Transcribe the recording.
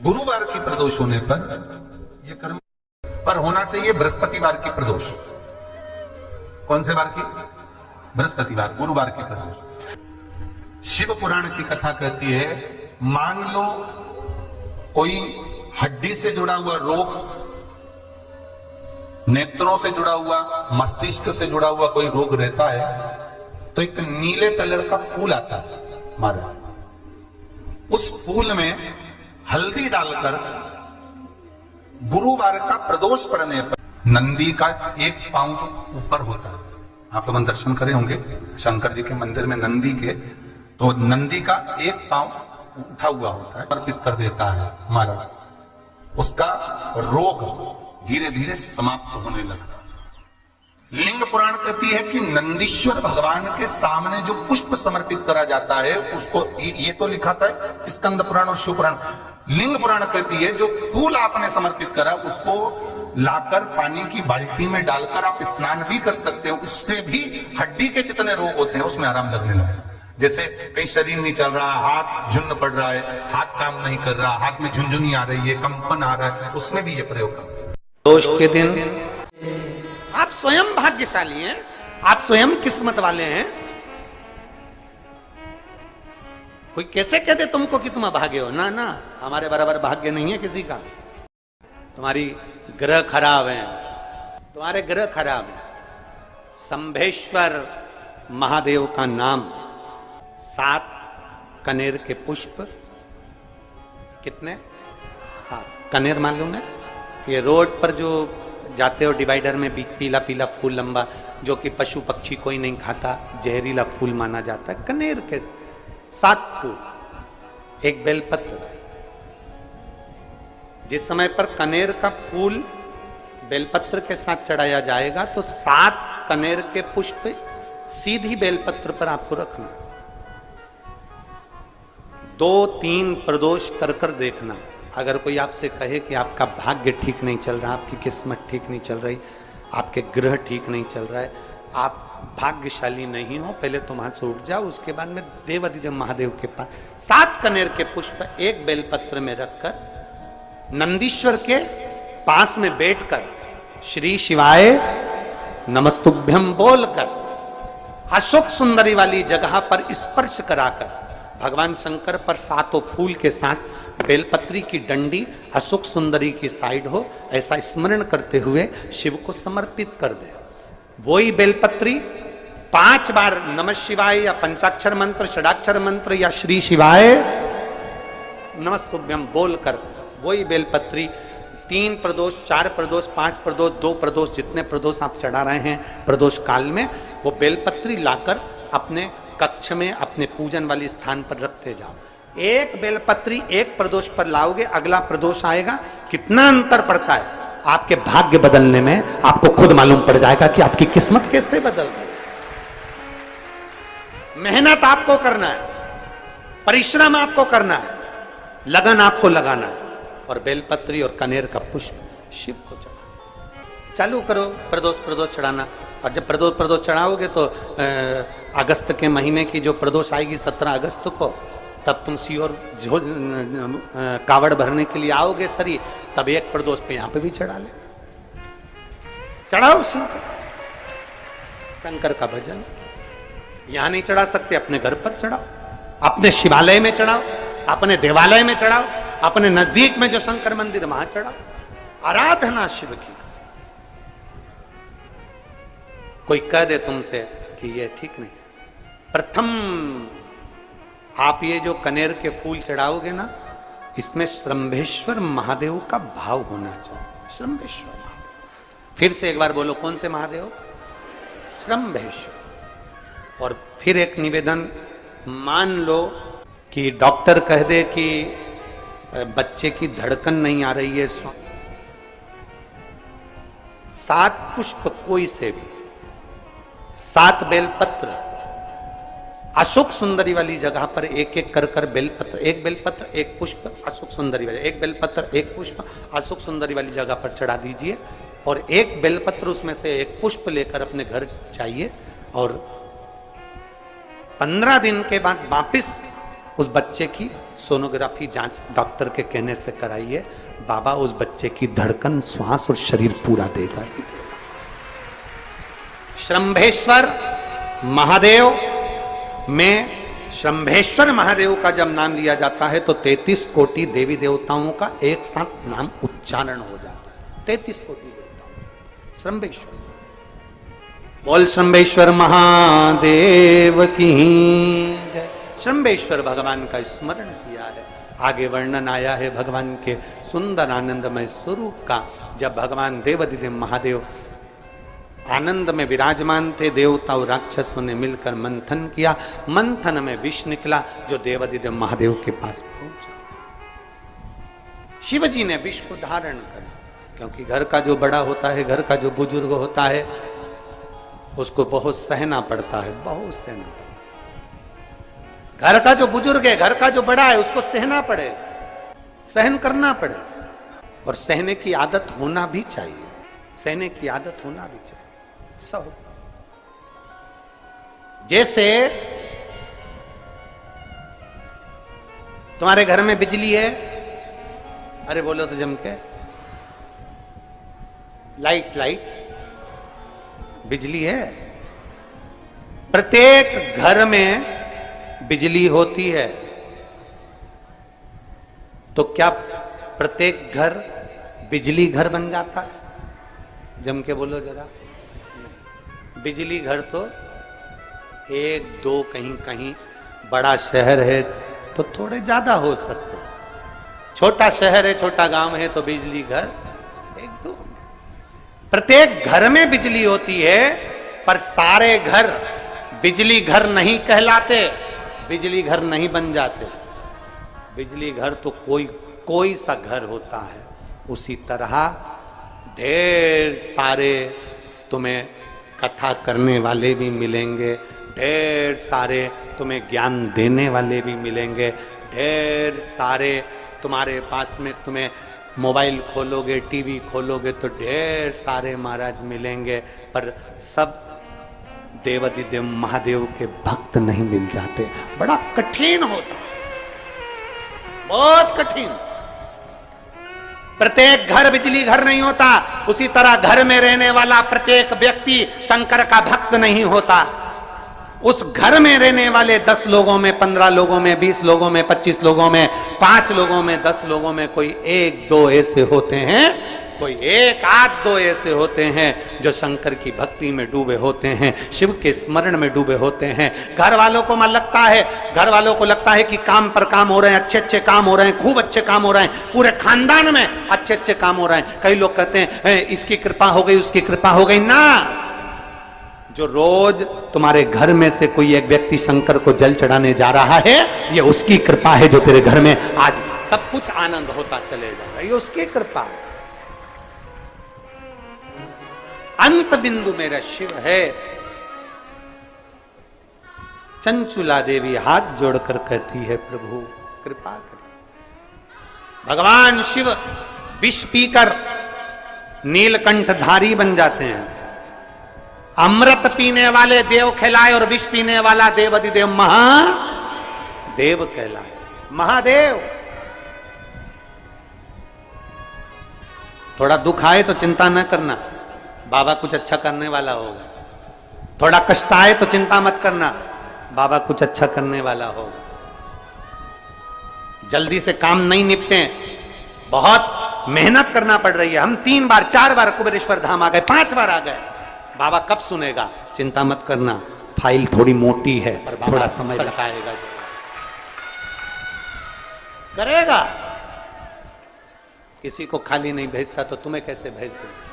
गुरुवार की प्रदोष होने पर यह कर्म पर होना चाहिए बृहस्पतिवार की प्रदोष। कौन से वार की? बृहस्पतिवार, गुरुवार की प्रदोष। शिव पुराण की कथा कहती है, मान लो कोई हड्डी से जुड़ा हुआ रोग, नेत्रों से जुड़ा हुआ, मस्तिष्क से जुड़ा हुआ कोई रोग रहता है, तो एक नीले कलर का फूल आता है महाराज। उस फूल में हल्दी डालकर गुरुवार का प्रदोष पड़ने पर नंदी का एक पांव जो ऊपर होता है, आप लोग दर्शन करे होंगे शंकर जी के मंदिर में नंदी के, तो नंदी का एक पांव उठा हुआ होता है, अर्पित कर देता है महाराज। उसका रोग धीरे धीरे समाप्त होने लगता है। लिंग पुराण कहती है कि नंदीश्वर भगवान के सामने जो पुष्प समर्पित करा जाता है उसको, ये तो लिखा था स्कंद पुराण और शिव पुराण। लिंग पुराण कहती है जो फूल आपने समर्पित करा उसको लाकर पानी की बाल्टी में डालकर आप स्नान भी कर सकते हो। उससे भी हड्डी के जितने रोग होते हैं उसमें आराम लगने लगता है। जैसे कहीं शरीर नहीं चल रहा, हाथ झुन्न पड़ रहा है, हाथ काम नहीं कर रहा, हाथ में झुनझुनी आ रही है, कंपन आ रहा है, उसमें भी ये प्रयोग करते हैं। दोष के दिन आप स्वयं भाग्यशाली हैं, आप स्वयं किस्मत वाले हैं। कोई कैसे कहते तुमको कि तुम अभागे हो? ना ना, हमारे बराबर भाग्य नहीं है किसी का। तुम्हारी ग्रह खराब है, तुम्हारे ग्रह खराब है। संभेश्वर महादेव का नाम, 7 कनेर के पुष्प, कितने? 7 कनेर मालूम है? ये रोड पर जो जाते हो डिवाइडर में पीला पीला फूल लंबा, जो कि पशु पक्षी कोई नहीं खाता, जहरीला फूल माना जाता है। कनेर के 7 फूल, एक बेलपत्र। जिस समय पर कनेर का फूल बेलपत्र के साथ चढ़ाया जाएगा तो 7 कनेर के पुष्प सीधी बेलपत्र पर आपको रखना। 2-3 प्रदोष कर कर देखना। अगर कोई आपसे कहे कि आपका भाग्य ठीक नहीं चल रहा, आपकी किस्मत ठीक नहीं चल रही, आपके ग्रह ठीक नहीं चल रहा है, आप भाग्यशाली नहीं हो, पहले तुम वहां से उठ जाओ। उसके बाद में देवाधिदेव महादेव के पास 7 कनेर के पुष्प एक बेलपत्र में रखकर नंदीश्वर के पास में बैठकर श्री शिवाय नमस्तुभ्यम बोलकर अशोक सुंदरी वाली जगह पर स्पर्श कराकर भगवान शंकर पर 7 फूल के साथ बेलपत्री की डंडी अशोक सुंदरी की साइड हो, ऐसा स्मरण करते हुए शिव को समर्पित कर दे। वही बेलपत्री 5 बार नमः शिवाय या पंचाक्षर मंत्र, षडाक्षर मंत्र या श्री शिवाय नमस्तुभ्यम बोलकर वही बेलपत्री 3 प्रदोष, 4 प्रदोष, 5 प्रदोष, 2 प्रदोष, जितने प्रदोष आप चढ़ा रहे हैं प्रदोष काल में, वो बेलपत्री लाकर अपने कक्ष में अपने पूजन वाले स्थान पर रखते जाओ। एक बेलपत्री एक प्रदोष पर लाओगे, अगला प्रदोष आएगा, कितना अंतर पड़ता है आपके भाग्य बदलने में, आपको खुद मालूम पड़ जाएगा कि आपकी किस्मत कैसे बदल गई। मेहनत आपको करना है, परिश्रम आपको करना है, लगन आपको लगाना है, और बेलपत्री और कनेर का पुष्प शिव को चढ़ा चालू करो। प्रदोष चढ़ाना, और जब प्रदोष चढ़ाओगे तो अगस्त के महीने की जो प्रदोष आएगी 17 अगस्त को, तब तुम सीओर कावड़ भरने के लिए आओगे सरी, तब एक प्रदोष पे यहां पे भी चढ़ा ले, चढ़ाओ शंकर का भजन। यहां नहीं चढ़ा सकते, अपने घर पर चढ़ाओ, अपने शिवालय में चढ़ाओ, अपने देवालय में चढ़ाओ, अपने नजदीक में जो शंकर मंदिर वहां चढ़ाओ। आराधना शिव की। कोई कह दे तुमसे कि ये ठीक नहीं, प्रथम आप ये जो कनेर के फूल चढ़ाओगे ना, इसमें श्रंभेश्वर महादेव का भाव होना चाहिए। श्रंभेश्वर महादेव, फिर से एक बार बोलो, कौन से महादेव? श्रंभेश्वर। और फिर एक निवेदन, मान लो कि डॉक्टर कह दे कि बच्चे की धड़कन नहीं आ रही है, 7 पुष्प कोई से भी, 7 बेलपत्र अशोक सुंदरी वाली जगह पर एक एक कर कर बेलपत्र, एक बेलपत्र एक पुष्प अशोक सुंदरी वाली, एक बेलपत्र एक पुष्प अशोक सुंदरी वाली जगह पर चढ़ा दीजिए, और एक बेलपत्र उसमें से एक पुष्प लेकर अपने घर जाइए, और 15 दिन के बाद वापिस उस बच्चे की सोनोग्राफी जांच डॉक्टर के कहने से कराइए, बाबा उस बच्चे की धड़कन, श्वास और शरीर पूरा देगा। श्रंभेश्वर महादेव में, श्रंभेश्वर महादेव का जब नाम लिया जाता है तो 33 कोटि देवी देवताओं का एक साथ नाम उच्चारण हो जाता है। 33 कोटि देवताओं, श्रंभेश्वर। बोल श्रंभेश्वर महादेव की जय। श्रंभेश्वर भगवान का स्मरण किया है। आगे वर्णन आया है भगवान के सुंदर आनंदमय स्वरूप का। जब भगवान देवाधिदेव महादेव आनंद में विराजमान थे, देवता और राक्षसों ने मिलकर मंथन किया। मंथन में विष निकला जो देवाधिदेव महादेव के पास पहुंचा। शिव जी ने विष को धारण करा, क्योंकि घर का जो बड़ा होता है, घर का जो बुजुर्ग होता है, उसको बहुत सहना पड़ता है, बहुत सहना पड़ता है। घर का जो बुजुर्ग है, घर का जो बड़ा है, उसको सहना पड़े, सहन करना पड़े। और सहने की आदत होना भी चाहिए, सहने की आदत होना भी चाहिए। सब जैसे तुम्हारे घर में बिजली है, अरे बोलो तो जम के, लाइट बिजली है। प्रत्येक घर में बिजली होती है, तो क्या प्रत्येक घर बिजली घर बन जाता है? जम के बोलो जरा। बिजली घर तो एक दो, कहीं कहीं बड़ा शहर है तो थोड़े ज्यादा हो सकते, छोटा शहर है, छोटा गांव है तो बिजली घर एक दो। प्रत्येक घर में बिजली होती है, पर सारे घर बिजली घर नहीं कहलाते, बिजली घर नहीं बन जाते। बिजली घर तो कोई सा घर होता है। उसी तरह ढेर सारे तुम्हें कथा करने वाले भी मिलेंगे, ढेर सारे तुम्हें ज्ञान देने वाले भी मिलेंगे, ढेर सारे तुम्हारे पास में, तुम्हें मोबाइल खोलोगे, टीवी खोलोगे तो ढेर सारे महाराज मिलेंगे, पर सब देवाधिदेव महादेव के भक्त नहीं मिल जाते। बड़ा कठिन होता, बहुत कठिन। प्रत्येक घर बिजली घर नहीं होता। उसी तरह घर में रहने वाला प्रत्येक व्यक्ति शंकर का भक्त नहीं होता। उस घर में रहने वाले 10 लोगों में, 15 लोगों में, 20 लोगों में, 25 लोगों में, 5 लोगों में, 10 लोगों में कोई 1-2 ऐसे होते हैं, कोई 1-8-2 ऐसे होते हैं जो शंकर की भक्ति में डूबे होते हैं, शिव के स्मरण में डूबे होते हैं। घर वालों को घर वालों को लगता है कि काम पर काम हो रहे हैं, अच्छे काम हो रहे हैं, खूब अच्छे काम हो रहे हैं, पूरे खानदान में अच्छे काम हो रहे हैं। कई लोग कहते हैं इसकी कृपा हो गई, उसकी कृपा हो गई। ना, जो रोज तुम्हारे घर में से कोई एक व्यक्ति शंकर को जल चढ़ाने जा रहा है, ये उसकी कृपा है जो तेरे घर में आज सब कुछ आनंद होता चले जा रहा है, ये उसकी कृपा है। अंत बिंदु मेरा शिव है। चंचुला देवी हाथ जोड़कर कहती है, प्रभु कृपा करें। भगवान शिव विष पीकर नीलकंठधारी बन जाते हैं। अमृत पीने वाले देव कहलाए और विष पीने वाला देवाधिदेव महादेव कहलाए। महादेव। थोड़ा दुख आए तो चिंता न करना, बाबा कुछ अच्छा करने वाला होगा। थोड़ा कष्ट आए तो चिंता मत करना, बाबा कुछ अच्छा करने वाला होगा। जल्दी से काम नहीं निपटे, बहुत मेहनत करना पड़ रही है। हम 3 बार 4 बार कुबेरेश्वर धाम आ गए, 5 बार आ गए, बाबा कब सुनेगा? चिंता मत करना, फाइल थोड़ी मोटी है, पर थोड़ा समय लगाएगा, करेगा। किसी को खाली नहीं भेजता तो तुम्हें कैसे भेज देगा?